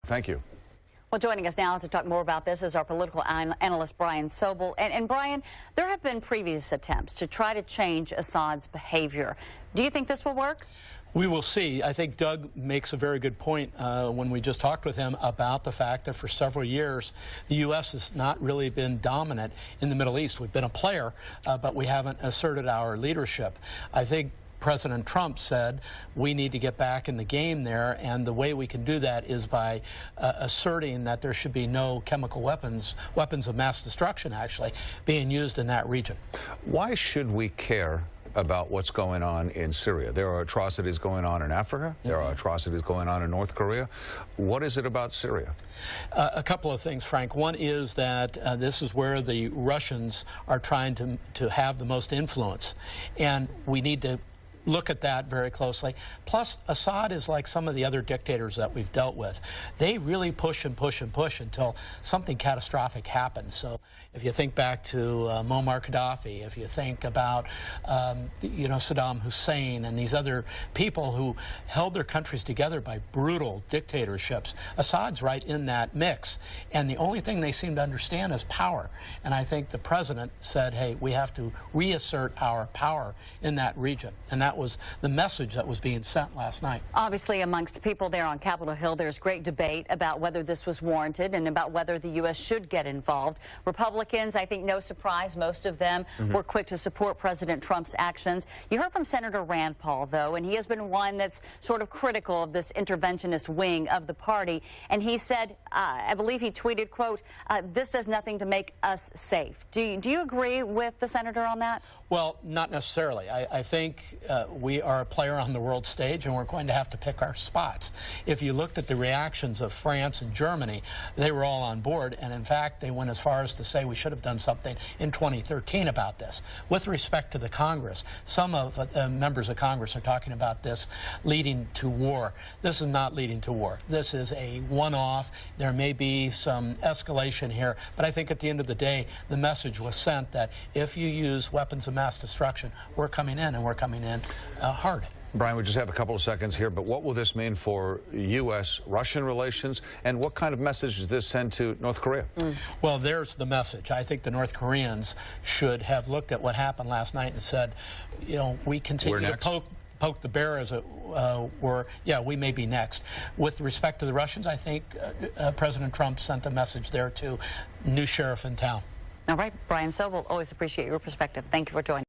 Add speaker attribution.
Speaker 1: Thank you.
Speaker 2: Well, joining us now to talk more about this is our political analyst, Brian Sobel. And Brian, there have been previous attempts to try to change Assad's behavior. Do you think this will work?
Speaker 3: We will see. I think Doug makes a very good point when we just talked with him about the fact that for several years the U.S. has not really been dominant in the Middle East. We've been a player, but we haven't asserted our leadership. I think President Trump said we need to get back in the game there, and the way we can do that is by asserting that there should be no chemical weapons of mass destruction actually being used in that region.
Speaker 1: Why should we care about what's going on in Syria? There are atrocities going on in Africa. There are atrocities going on in North Korea. What is it about Syria?
Speaker 3: A couple of things, Frank. One is that this is where the Russians are trying to have the most influence, and we need to look at that very closely. Plus, Assad is like some of the other dictators that we've dealt with. They really push and push and push until something catastrophic happens. So if you think back to Muammar Gaddafi, if you think about, Saddam Hussein and these other people who held their countries together by brutal dictatorships, Assad's right in that mix. And the only thing they seem to understand is power. And I think the president said, hey, we have to reassert our power in that region. And that was the message that was being sent last night.
Speaker 2: Obviously, amongst people there on Capitol Hill, there's great debate about whether this was warranted and about whether the U.S. should get involved. Republicans, I think no surprise, most of them were quick to support President Trump's actions. You heard from Senator Rand Paul, though, and he has been one that's sort of critical of this interventionist wing of the party. And he said, I believe he tweeted, quote, this does nothing to make us safe. Do you agree with the senator on that?
Speaker 3: Well, not necessarily. I think we are a player on the world stage, and we're going to have to pick our spots. If you looked at the reactions of France and Germany, they were all on board, and in fact, they went as far as to say we should have done something in 2013 about this. With respect to the Congress, some of the members of Congress are talking about this leading to war. This is not leading to war. This is a one-off. There may be some escalation here, but I think at the end of the day, the message was sent that if you use weapons of mass destruction, we're coming in, and we're coming in hard.
Speaker 1: Brian, we just have a couple of seconds here, but what will this mean for U.S.-Russian relations, and what kind of message does this send to North Korea?
Speaker 3: Well, there's the message. I think the North Koreans should have looked at what happened last night and said, we continue to poke the bear, as it were. Yeah, we may be next. With respect to the Russians, I think President Trump sent a message there to new sheriff in town.
Speaker 2: All right, Brian Sobel, always appreciate your perspective. Thank you for joining.